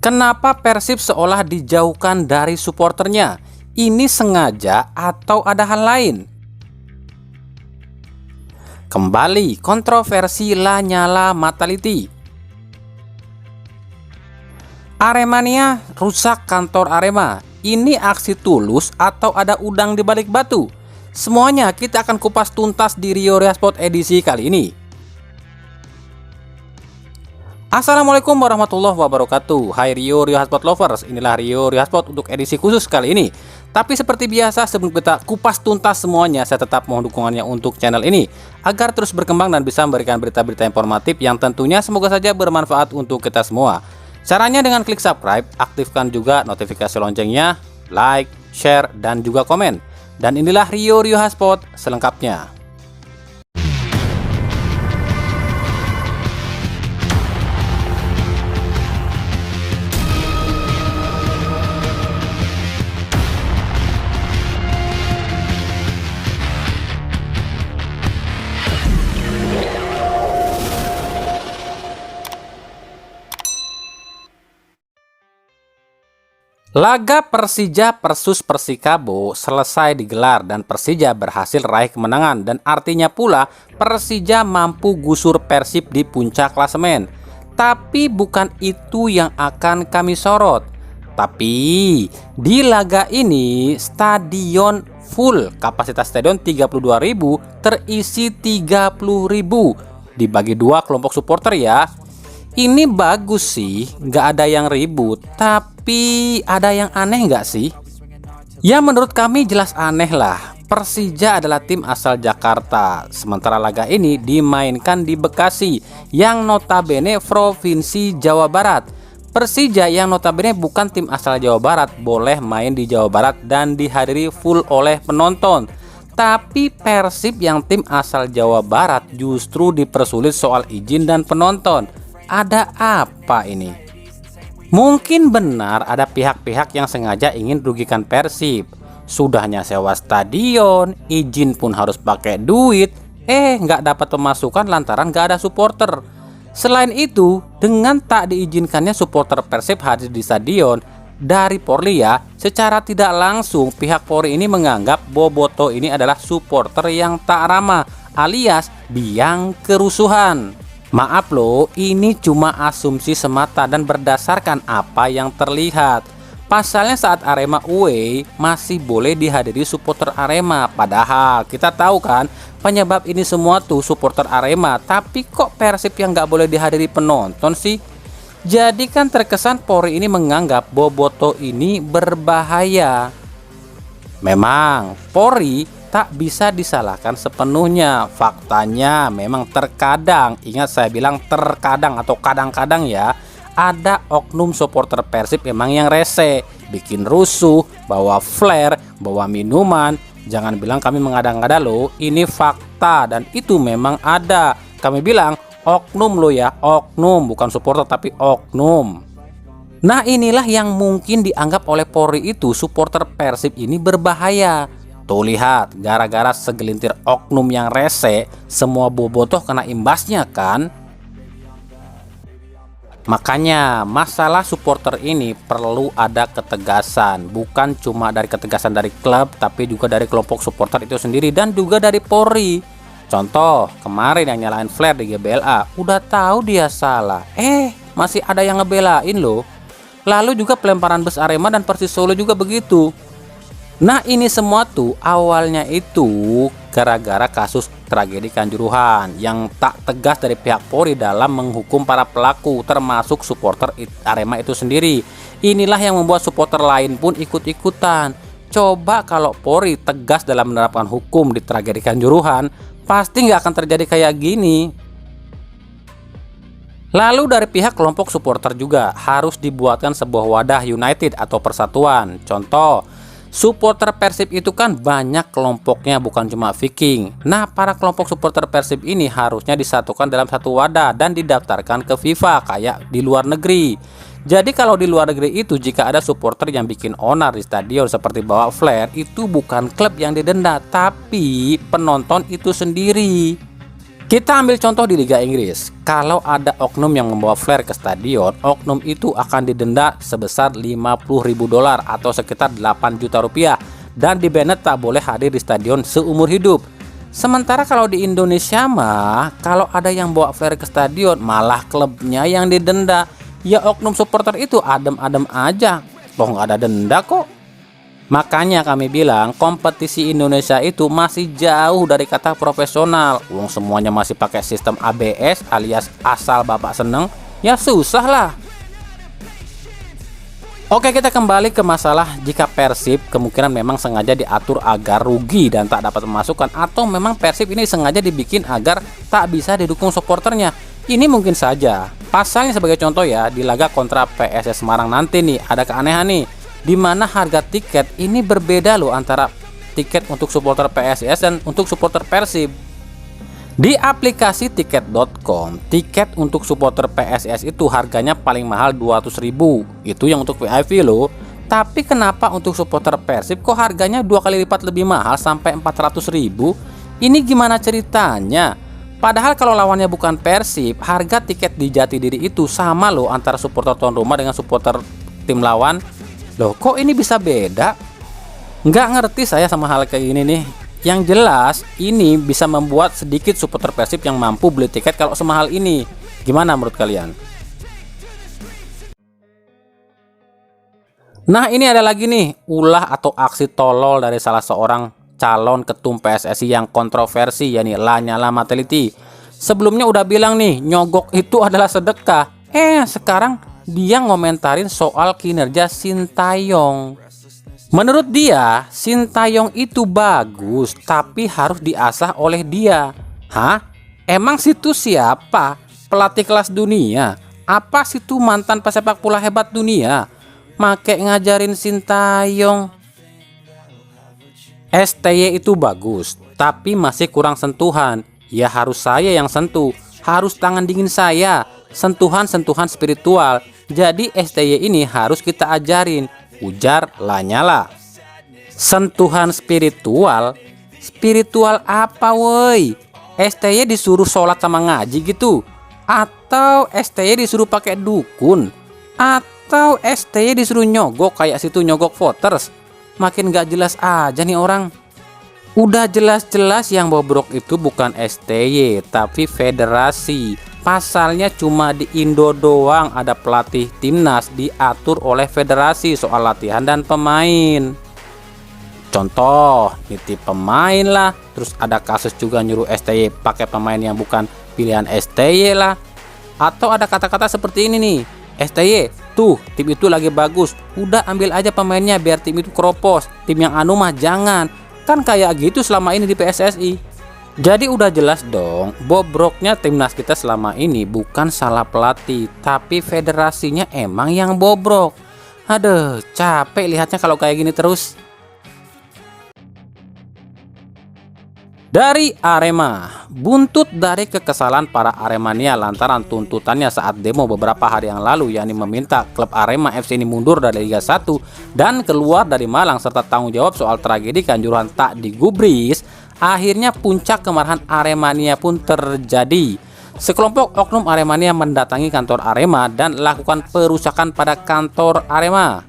Kenapa Persib seolah dijauhkan dari supporternya? Ini sengaja atau ada hal lain? Kembali kontroversi Lanyala Mataliti. Aremania rusak kantor Arema. Ini aksi tulus atau ada udang di balik batu? Semuanya kita akan kupas tuntas di Rio Rehasport edisi kali ini. Assalamualaikum warahmatullahi wabarakatuh. Hai Rio Rehasport lovers, inilah Rio Rehasport untuk edisi khusus kali ini. Tapi seperti biasa, sebelum kita kupas tuntas semuanya, saya tetap mohon dukungannya untuk channel ini agar terus berkembang dan bisa memberikan berita-berita informatif yang tentunya semoga saja bermanfaat untuk kita semua. Caranya dengan klik subscribe, aktifkan juga notifikasi loncengnya, like, share, dan juga komen. Dan inilah Rio Rehasport selengkapnya. Laga Persija versus Persikabo selesai digelar dan Persija berhasil raih kemenangan, dan artinya pula Persija mampu gusur Persib di puncak klasemen. Tapi bukan itu yang akan kami sorot. Tapi di laga ini stadion full, kapasitas stadion 32.000 terisi 30.000, dibagi dua kelompok supporter ya. Ini bagus sih, nggak ada yang ribut, tapi ada yang aneh nggak sih? Ya menurut kami jelas aneh lah. Persija adalah tim asal Jakarta, sementara laga ini dimainkan di Bekasi yang notabene provinsi Jawa Barat. Persija yang notabene bukan tim asal Jawa Barat boleh main di Jawa Barat dan dihadiri full oleh penonton. Tapi Persib yang tim asal Jawa Barat justru dipersulit soal izin dan penonton. Ada apa ini? Mungkin benar ada pihak-pihak yang sengaja ingin merugikan Persib. Sudahnya sewa stadion, izin pun harus pakai duit, nggak dapat pemasukan lantaran nggak ada supporter. Selain itu, dengan tak diizinkannya supporter Persib hadir di stadion dari Polri ya, secara tidak langsung pihak Polri ini menganggap Boboto ini adalah supporter yang tak ramah alias biang kerusuhan. Maaf loh, ini cuma asumsi semata dan berdasarkan apa yang terlihat. Pasalnya saat Arema away masih boleh dihadiri supporter Arema. Padahal kita tahu kan penyebab ini semua tuh supporter Arema. Tapi kok Persib yang nggak boleh dihadiri penonton sih? Jadi kan terkesan Polri ini menganggap Boboto ini berbahaya. Memang Polri tak bisa disalahkan sepenuhnya. Faktanya memang terkadang, ingat saya bilang terkadang atau kadang-kadang ya, ada oknum supporter Persib memang yang rese, bikin rusuh, bawa flare, bawa minuman. Jangan bilang kami mengada-ngada loh, ini fakta dan itu memang ada. Kami bilang oknum lo ya, oknum, bukan supporter tapi oknum. Nah inilah yang mungkin dianggap oleh Polri itu supporter Persib ini berbahaya. Tuh lihat, gara-gara segelintir oknum yang rese, semua bobotoh kena imbasnya kan? Makanya masalah supporter ini perlu ada ketegasan. Bukan cuma dari ketegasan dari klub, tapi juga dari kelompok supporter itu sendiri dan juga dari Polri. Contoh, kemarin yang nyalain flare di GBLA, udah tahu dia salah, masih ada yang ngebelain loh. Lalu juga pelemparan bus Arema dan Persis Solo juga begitu. Nah ini semua tuh awalnya itu gara-gara kasus tragedi Kanjuruhan yang tak tegas dari pihak Polri dalam menghukum para pelaku termasuk supporter Arema itu sendiri. Inilah yang membuat supporter lain pun ikut-ikutan. Coba kalau Polri tegas dalam menerapkan hukum di tragedi Kanjuruhan, pasti nggak akan terjadi kayak gini. Lalu dari pihak kelompok supporter juga harus dibuatkan sebuah wadah united atau persatuan. Contoh, supporter Persib itu kan banyak kelompoknya, bukan cuma Viking. Nah para kelompok supporter Persib ini harusnya disatukan dalam satu wadah dan didaftarkan ke FIFA kayak di luar negeri. Jadi kalau di luar negeri itu jika ada supporter yang bikin onar di stadion seperti bawa flare, itu bukan klub yang didenda tapi penonton itu sendiri. Kita ambil contoh di Liga Inggris. Kalau ada oknum yang membawa flare ke stadion, oknum itu akan didenda sebesar 50.000 dolar atau sekitar 8 juta rupiah dan di-banned tak boleh hadir di stadion seumur hidup. Sementara kalau di Indonesia mah, kalau ada yang bawa flare ke stadion, malah klubnya yang didenda. Ya oknum supporter itu adem-adem aja, toh nggak ada denda kok. Makanya kami bilang kompetisi Indonesia itu masih jauh dari kata profesional. Wong semuanya masih pakai sistem ABS alias asal bapak seneng, ya susah lah. Oke, kita kembali ke masalah jika Persib kemungkinan memang sengaja diatur agar rugi dan tak dapat pemasukan, atau memang Persib ini sengaja dibikin agar tak bisa didukung supporternya. Ini mungkin saja. Pasalnya sebagai contoh ya, di laga kontra PSS Semarang nanti nih ada keanehan nih, di mana harga tiket ini berbeda loh antara tiket untuk supporter PSIS dan untuk supporter Persib. Di aplikasi tiket.com, tiket untuk supporter PSIS itu harganya paling mahal 200.000. Itu yang untuk VIP loh. Tapi kenapa untuk supporter Persib kok harganya 2 kali lipat lebih mahal sampai 400.000? Ini gimana ceritanya? Padahal kalau lawannya bukan Persib, harga tiket di Jatidiri itu sama loh antara supporter tuan rumah dengan supporter tim lawan. Loh, kok ini bisa beda? Nggak ngerti saya sama hal kayak gini nih. Yang jelas, ini bisa membuat sedikit supporter Persib yang mampu beli tiket kalau semahal ini. Gimana menurut kalian? Nah, ini ada lagi nih, ulah atau aksi tolol dari salah seorang calon ketum PSSI yang kontroversi, yakni Lanyala Mateliti. Sebelumnya udah bilang nih, nyogok itu adalah sedekah. Sekarang dia ngomentarin soal kinerja Sintayong. Menurut dia, Sintayong itu bagus, tapi harus diasah oleh dia. Hah? Emang situ siapa? Pelatih kelas dunia? Apa situ mantan pesepak bola hebat dunia? Make ngajarin Sintayong. STY itu bagus, tapi masih kurang sentuhan. Ya harus saya yang sentuh, harus tangan dingin saya, sentuhan-sentuhan spiritual. Jadi STY ini harus kita ajarin, ujar Lanyala. Sentuhan spiritual? Spiritual apa woi? STY disuruh sholat sama ngaji gitu? Atau STY disuruh pakai dukun? Atau STY disuruh nyogok kayak situ nyogok voters? Makin gak jelas aja nih orang. Udah jelas-jelas yang bobrok itu bukan STY, tapi federasi. Pasalnya cuma di Indo doang ada pelatih timnas diatur oleh federasi soal latihan dan pemain. Contoh, nitip pemain lah. Terus ada kasus juga nyuruh STY pakai pemain yang bukan pilihan STY lah. Atau ada kata-kata seperti ini nih, STY, tuh tim itu lagi bagus, udah ambil aja pemainnya biar tim itu keropos. Tim yang anu mah jangan. Kan kayak gitu selama ini di PSSI. Jadi udah jelas dong, bobroknya timnas kita selama ini bukan salah pelatih, tapi federasinya emang yang bobrok. Aduh, capek lihatnya kalau kayak gini terus. Dari Arema, buntut dari kekesalan para Aremania lantaran tuntutannya saat demo beberapa hari yang lalu, yakni meminta klub Arema FC ini mundur dari Liga 1 dan keluar dari Malang serta tanggung jawab soal tragedi Kanjuruhan tak digubris. Akhirnya puncak kemarahan Aremania pun terjadi. Sekelompok oknum Aremania mendatangi kantor Arema dan lakukan perusakan pada kantor Arema.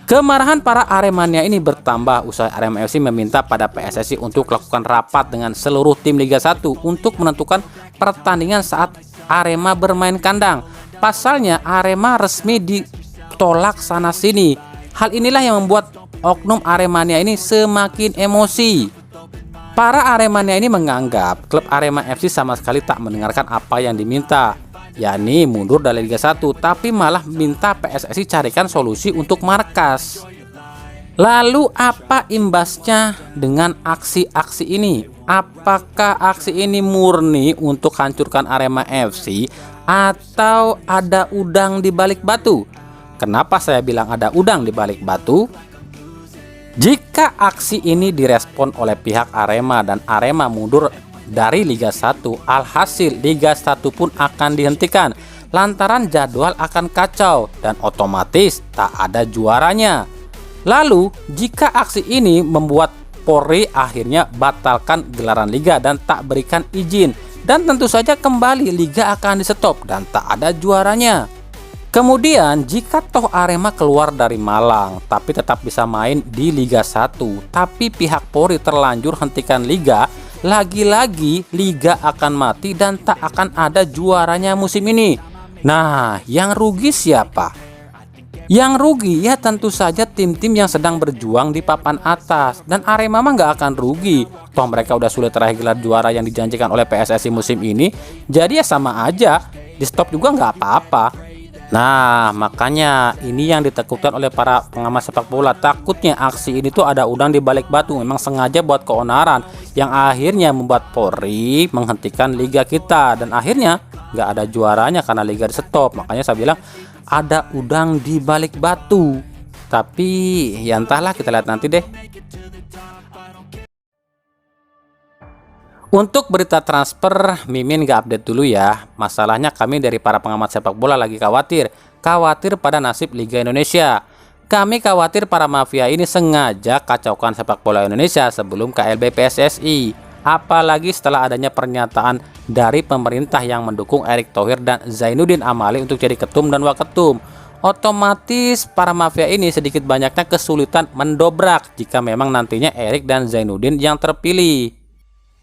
Kemarahan para Aremania ini bertambah usai Arema FC meminta pada PSSI untuk lakukan rapat dengan seluruh tim Liga 1 untuk menentukan pertandingan saat Arema bermain kandang. Pasalnya Arema resmi ditolak sana sini. Hal inilah yang membuat oknum Aremania ini semakin emosi. Para Aremania ini menganggap klub Arema FC sama sekali tak mendengarkan apa yang diminta, yakni mundur dari Liga 1, tapi malah minta PSSI carikan solusi untuk markas. Lalu apa imbasnya dengan aksi-aksi ini? Apakah aksi ini murni untuk hancurkan Arema FC atau ada udang di balik batu? Kenapa saya bilang ada udang di balik batu? Jika aksi ini direspon oleh pihak Arema dan Arema mundur dari Liga 1, alhasil Liga 1 pun akan dihentikan lantaran jadwal akan kacau dan otomatis tak ada juaranya. Lalu jika aksi ini membuat Polri akhirnya batalkan gelaran liga dan tak berikan izin, Dan tentu saja kembali liga akan di stop dan tak ada juaranya. Kemudian jika toh Arema keluar dari Malang tapi tetap bisa main di Liga 1, tapi pihak Polri terlanjur hentikan liga, lagi-lagi liga akan mati dan tak akan ada juaranya musim ini. Nah, yang rugi siapa? Yang rugi ya tentu saja tim-tim yang sedang berjuang di papan atas. Dan Arema mah nggak akan rugi, toh mereka udah sulit terakhir gelar juara yang dijanjikan oleh PSSI musim ini. Jadi ya sama aja, di stop juga nggak apa-apa. Nah, makanya ini yang ditakutkan oleh para pengamat sepak bola. Takutnya aksi ini tuh ada udang di balik batu, memang sengaja buat keonaran yang akhirnya membuat Polri menghentikan liga kita dan akhirnya nggak ada juaranya karena liga di stop. Makanya saya bilang ada udang di balik batu. Tapi ya entahlah, kita lihat nanti deh. Untuk berita transfer, Mimin gak update dulu ya. Masalahnya kami dari para pengamat sepak bola lagi khawatir pada nasib Liga Indonesia. Kami khawatir para mafia ini sengaja kacaukan sepak bola Indonesia sebelum KLB PSSI. Apalagi setelah adanya pernyataan dari pemerintah yang mendukung Erick Thohir dan Zainuddin Amali untuk jadi ketum dan waketum. Otomatis para mafia ini sedikit banyaknya kesulitan mendobrak jika memang nantinya Erick dan Zainuddin yang terpilih.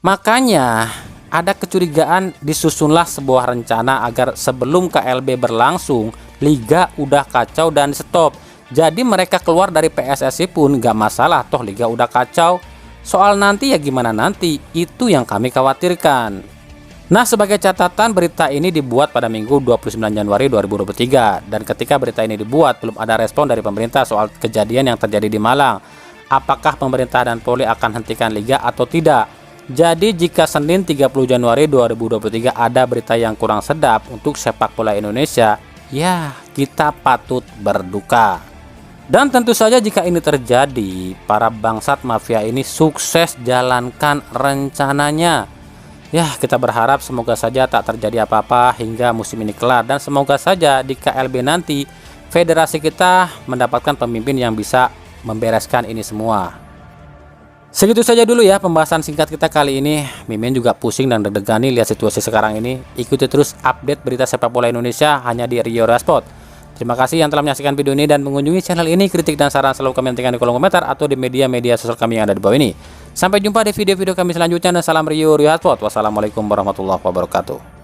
Makanya ada kecurigaan disusunlah sebuah rencana agar sebelum KLB berlangsung liga udah kacau dan stop. Jadi mereka keluar dari PSSI pun gak masalah, toh liga udah kacau. Soal nanti ya gimana nanti, itu yang kami khawatirkan. Nah, sebagai catatan, berita ini dibuat pada Minggu 29 Januari 2023 dan ketika berita ini dibuat belum ada respon dari pemerintah soal kejadian yang terjadi di Malang. Apakah pemerintah dan Polri akan hentikan liga atau tidak? Jadi jika Senin 30 Januari 2023 ada berita yang kurang sedap untuk sepak bola Indonesia, ya kita patut berduka. Dan tentu saja jika ini terjadi, para bangsat mafia ini sukses jalankan rencananya. Ya, kita berharap semoga saja tak terjadi apa-apa hingga musim ini kelar. Dan semoga saja di KLB nanti, federasi kita mendapatkan pemimpin yang bisa membereskan ini semua. Segitu saja dulu ya pembahasan singkat kita kali ini. Mimin juga pusing dan deg-degan nih lihat situasi sekarang ini. Ikuti terus update berita sepak bola Indonesia hanya di Rio Sport. Terima kasih yang telah menyaksikan video ini dan mengunjungi channel ini. Kritik dan saran selalu kami hentikan di kolom komentar atau di media-media sosial kami yang ada di bawah ini. Sampai jumpa di video-video kami selanjutnya dan salam Rio Sport. Wassalamualaikum warahmatullahi wabarakatuh.